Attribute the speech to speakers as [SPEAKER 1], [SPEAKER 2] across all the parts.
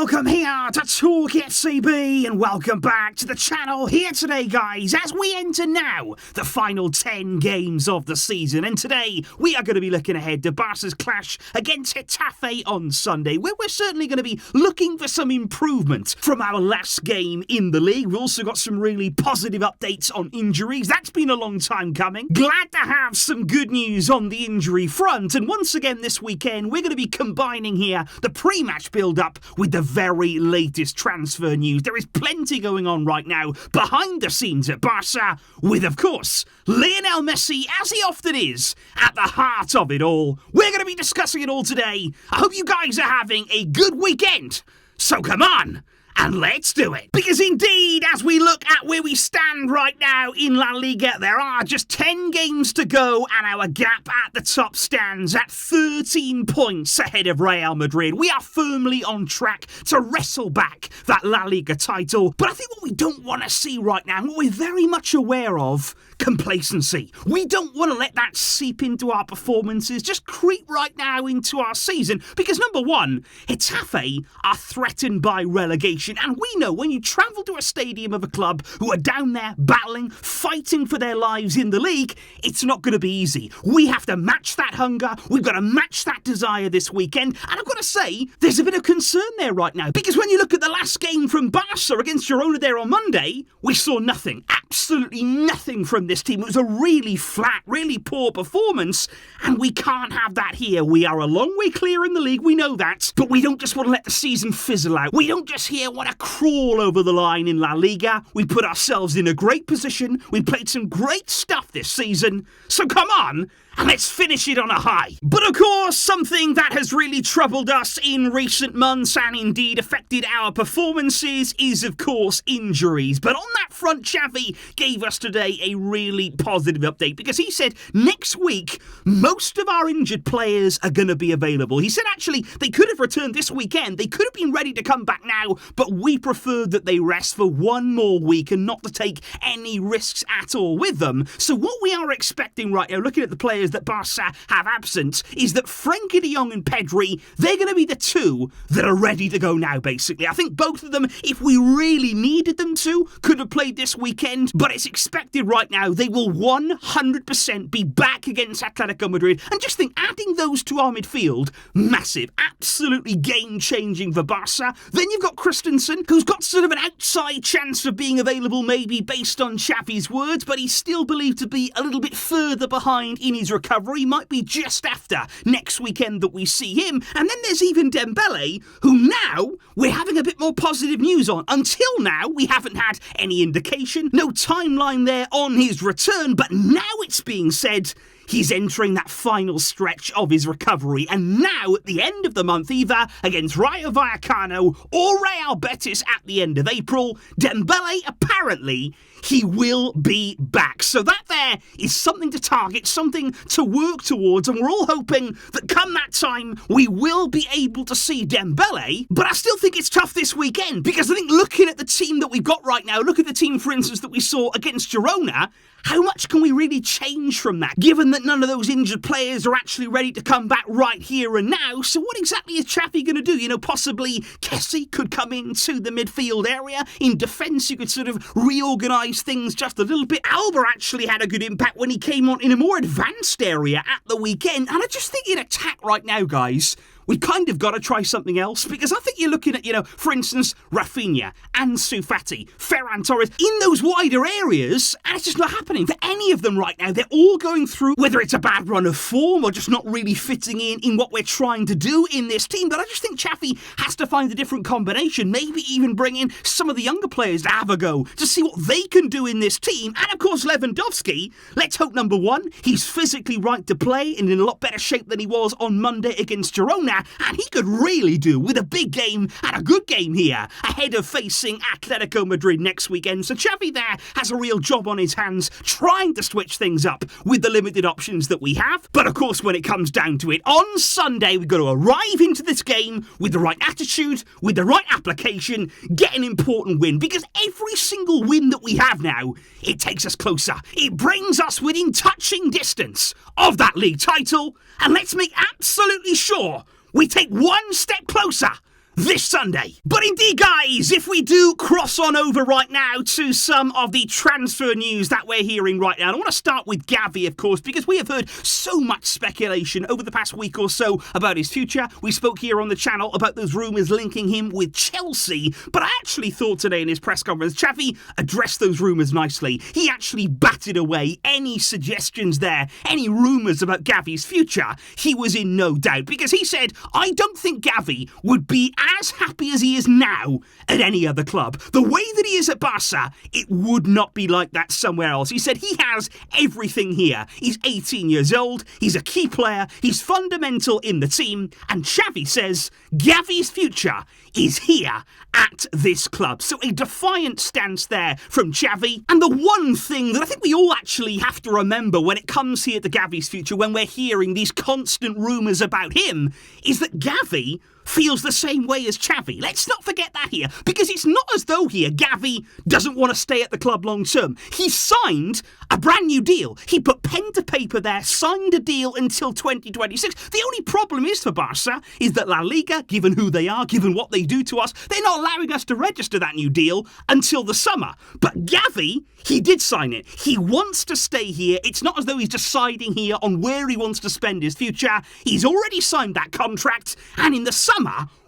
[SPEAKER 1] Welcome here to TalkFCB and welcome back to the channel here today, guys, as we enter now the final 10 games of the season. And today we are going to be looking ahead to Barca's clash against Getafe on Sunday, where we're certainly going to be looking for some improvement from our last game in the league. We've also got some really positive updates on injuries. That's been a long time coming. Glad to have some good news on the injury front. And once again this weekend, we're going to be combining here the pre-match build-up with the very latest transfer news. There is plenty going on right now behind the scenes at Barca, with, of course, Lionel Messi, as he often is, at the heart of it all. We're going to be discussing it all today. I hope you guys are having a good weekend. So come on, and let's do it. Because indeed, as we look at where we stand right now in La Liga, there are just 10 games to go and our gap at the top stands at 13 points ahead of Real Madrid. We are firmly on track to wrestle back that La Liga title. But I think what we don't want to see right now, and what we're very much aware of, complacency. We don't want to let that seep into our performances, just creep right now into our season. Because number one, Getafe are threatened by relegation. And we know when you travel to a stadium of a club who are down there battling, fighting for their lives in the league, it's not going to be easy. We have to match that hunger. We've got to match that desire this weekend. And I've got to say, there's a bit of concern there right now. Because when you look at the last game from Barca against Girona there on Monday, we saw nothing. Absolutely nothing from this team. It was a really flat, really poor performance. And we can't have that here. We are a long way clear in the league. We know that. But we don't just want to let the season fizzle out. We don't just here want to crawl over the line in La Liga. We put ourselves in a great position. We played some great stuff this season. So come on, and let's finish it on a high. But of course, something that has really troubled us in recent months and indeed affected our performances is, of course, injuries. But on that front, Xavi gave us today a really positive update because he said next week, most of our injured players are going to be available. He said actually they could have returned this weekend. They could have been ready to come back now, but we preferred that they rest for one more week and not to take any risks at all with them. So what we are expecting right now, looking at the players that Barca have absent, is that Frenkie de Jong and Pedri, they're going to be the two that are ready to go now, basically. I think both of them, if we really needed them to, could have played this weekend, but it's expected right now they will 100% be back against Atletico Madrid. And just think, adding those to our midfield, massive, absolutely game-changing for Barca. Then you've got Christensen, who's got sort of an outside chance of being available maybe based on Xavi's words, but he's still believed to be a little bit further behind in his recovery. Might be just after next weekend that we see him. And then there's even Dembele, who now we're having a bit more positive news on. Until now, we haven't had any indication, no timeline there on his return, but now it's being said he's entering that final stretch of his recovery. And now, at the end of the month, either against Rayo Vallecano or Real Betis at the end of April, Dembele, apparently, he will be back. So that there is something to target, something to work towards, and we're all hoping that come that time, we will be able to see Dembele. But I still think it's tough this weekend, because I think looking at the team that we've got right now, look at the team, for instance, that we saw against Girona, how much can we really change from that, given that none of those injured players are actually ready to come back right here and now? So what exactly is Xavi going to do? You know, possibly Kessie could come into the midfield area. In defence, you could sort of reorganise things just a little bit. Alba actually had a good impact when he came on in a more advanced area at the weekend. And I just think in attack right now, guys, we kind of got to try something else, because I think you're looking at, you know, for instance, Rafinha, Ansu Fati, Ferran Torres, in those wider areas, and it's just not happening for any of them right now. They're all going through, whether it's a bad run of form or just not really fitting in what we're trying to do in this team. But I just think Xavi has to find a different combination, maybe even bring in some of the younger players to have a go, to see what they can do in this team. And of course, Lewandowski, let's hope, number one, he's physically right to play and in a lot better shape than he was on Monday against Girona. And he could really do with a big game and a good game here ahead of facing Atletico Madrid next weekend. So Xavi there has a real job on his hands trying to switch things up with the limited options that we have. But of course, when it comes down to it, on Sunday, we've got to arrive into this game with the right attitude, with the right application, get an important win. Because every single win that we have now, it takes us closer. It brings us within touching distance of that league title. And let's make absolutely sure we take one step closer this Sunday. But indeed, guys, if we do cross on over right now to some of the transfer news that we're hearing right now, I want to start with Gavi, of course, because we have heard so much speculation over the past week or so about his future. We spoke here on the channel about those rumours linking him with Chelsea, but I actually thought today in his press conference, Xavi addressed those rumours nicely. He actually batted away any suggestions there, any rumours about Gavi's future. He was in no doubt, because he said, I don't think Gavi would be as happy as he is now at any other club. The way that he is at Barca, it would not be like that somewhere else. He said he has everything here. He's 18 years old, he's a key player, he's fundamental in the team, and Xavi says Gavi's future is here at this club. So a defiant stance there from Xavi. And the one thing that I think we all actually have to remember when it comes here to Gavi's future, when we're hearing these constant rumours about him, is that Gavi feels the same way as Xavi. Let's not forget that here, because it's not as though here Gavi doesn't want to stay at the club long term. He signed a brand new deal. He put pen to paper there, signed a deal until 2026. The only problem is for Barca is that La Liga, given who they are, given what they do to us, they're not allowing us to register that new deal until the summer. But Gavi, he did sign it. He wants to stay here. It's not as though he's deciding here on where he wants to spend his future. He's already signed that contract, and in the summer,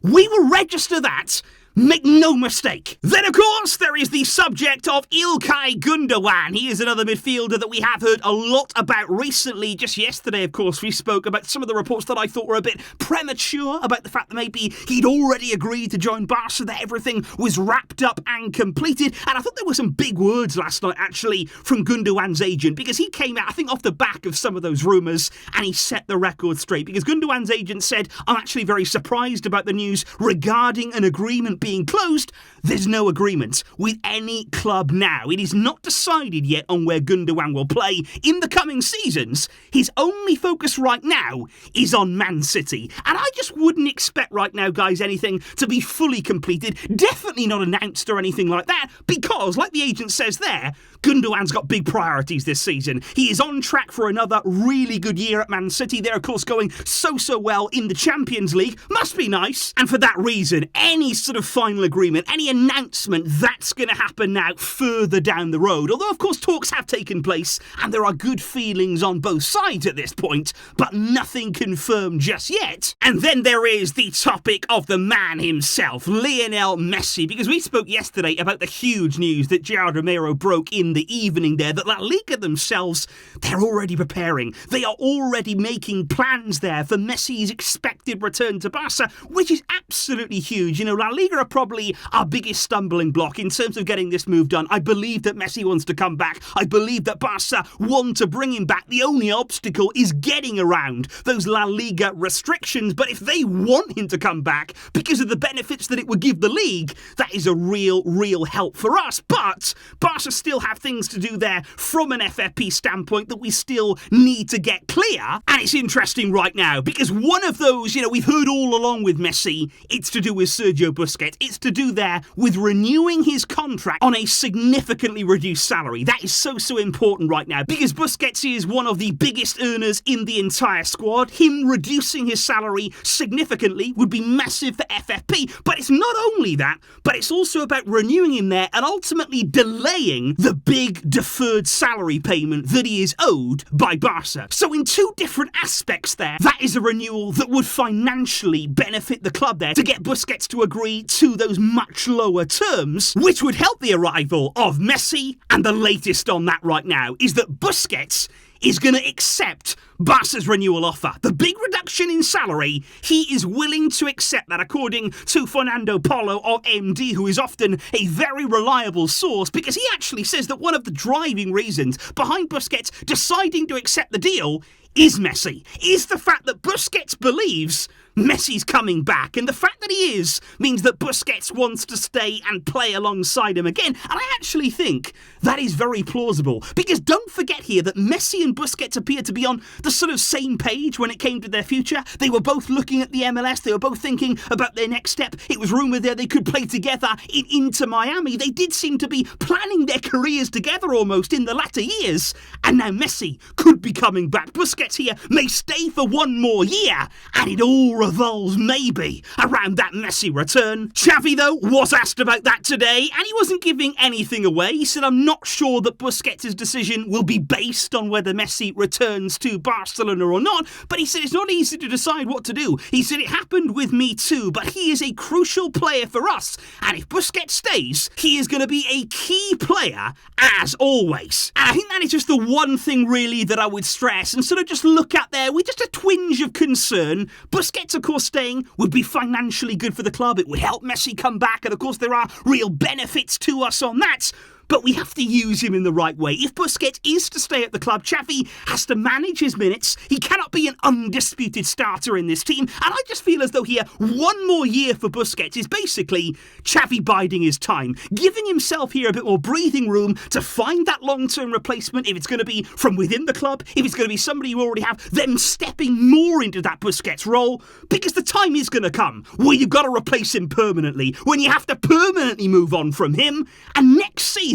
[SPEAKER 1] we will register that. Make no mistake. Then, of course, there is the subject of Ilkay Gundogan. He is another midfielder that we have heard a lot about recently. Just yesterday, of course, we spoke about some of the reports that I thought were a bit premature about the fact that maybe he'd already agreed to join Barca, that everything was wrapped up and completed. And I thought there were some big words last night, actually, from Gundogan's agent, because he came out, I think, off the back of some of those rumours, and he set the record straight. Because Gundogan's agent said, I'm actually very surprised about the news regarding an agreement being closed. There's no agreement with any club now. It is not decided yet on where Gundogan will play in the coming seasons. His only focus right now is on Man City. And I just wouldn't expect right now, guys, anything to be fully completed. Definitely not announced or anything like that, because, like the agent says there, Gundogan's got big priorities this season. He is on track for another really good year at Man City. They're, of course, going so well in the Champions League. Must be nice. And for that reason, any sort of final agreement, any announcement, that's going to happen now further down the road. Although, of course, talks have taken place and there are good feelings on both sides at this point, but nothing confirmed just yet. And then there is the topic of the man himself, Lionel Messi, because we spoke yesterday about the huge news that Gerard Romero broke in the evening there, that La Liga themselves, they're already preparing. They are already making plans there for Messi's expected return to Barca, which is absolutely huge. You know, La Liga are probably our biggest stumbling block in terms of getting this move done. I believe that Messi wants to come back. I believe that Barca want to bring him back. The only obstacle is getting around those La Liga restrictions. But if they want him to come back because of the benefits that it would give the league, that is a real help for us. But Barca still have things to do there from an FFP standpoint that we still need to get clear. And it's interesting right now because one of those, we've heard all along with Messi, it's to do with Sergio Busquets. It's to do there with renewing his contract on a significantly reduced salary. That is so important right now because Busquets is one of the biggest earners in the entire squad. Him reducing his salary significantly would be massive for FFP. But it's not only that, but it's also about renewing him there and ultimately delaying the big deferred salary payment that he is owed by Barca. So in two different aspects there, that is a renewal that would financially benefit the club there to get Busquets to agree to those much lower terms, which would help the arrival of Messi. And the latest on that right now is that Busquets is going to accept Barca's renewal offer. The big reduction in salary, he is willing to accept that, according to Fernando Polo of MD, who is often a very reliable source, because he actually says that one of the driving reasons behind Busquets deciding to accept the deal is Messi, is the fact that Busquets believes Messi's coming back, and the fact that he is means that Busquets wants to stay and play alongside him again. And I actually think that is very plausible, because don't forget here that Messi and Busquets appear to be on the sort of same page when it came to their future. They were both looking at the MLS, they were both thinking about their next step. It was rumoured there they could play together in Inter Miami. They did seem to be planning their careers together almost in the latter years, and now Messi could be coming back. Busquets here may stay for one more year, and it all revolves maybe around that Messi return. Xavi, though, was asked about that today, and he wasn't giving anything away. He said, I'm not sure that Busquets' decision will be based on whether Messi returns to Barcelona or not, but he said it's not easy to decide what to do. He said it happened with me too, but he is a crucial player for us, and if Busquets stays, he is going to be a key player as always. And I think that is just the one thing really that I would stress and sort of just look at there with just a twinge of concern. Busquets, of course, staying would be financially good for the club. It would help Messi come back, and of course there are real benefits to us on that. But we have to use him in the right way. If Busquets is to stay at the club, Xavi has to manage his minutes. He cannot be an undisputed starter in this team. And I just feel as though here, one more year for Busquets is basically Xavi biding his time, giving himself here a bit more breathing room to find that long-term replacement, if it's going to be from within the club, if it's going to be somebody you already have, then stepping more into that Busquets role, because the time is going to come where you've got to replace him permanently, when you have to permanently move on from him, and next season,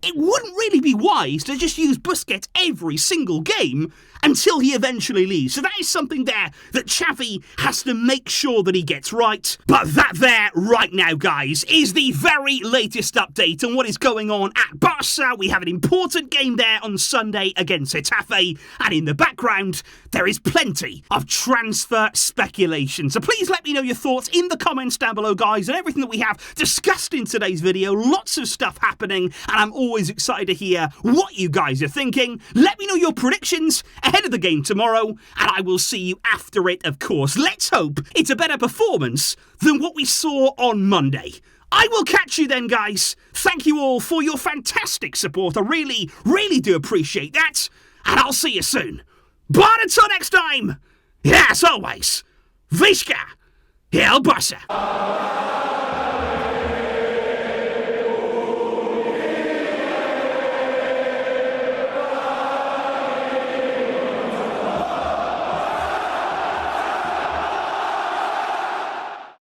[SPEAKER 1] it wouldn't really be wise to just use Busquets every single game until he eventually leaves. So that is something there that Xavi has to make sure that he gets right. But that there right now, guys, is the very latest update on what is going on at Barça. We have an important game there on Sunday against Getafe, and in the background, there is plenty of transfer speculation. So please let me know your thoughts in the comments down below, guys, and everything that we have discussed in today's video. Lots of stuff happening, and I'm always excited to hear what you guys are thinking. Let me know your predictions ahead of the game tomorrow, and I will see you after it, of course. Let's hope it's a better performance than what we saw on Monday. I will catch you then, guys. Thank you all for your fantastic support. I really, really do appreciate that, and I'll see you soon. But until next time, as always, Visca, El Barça.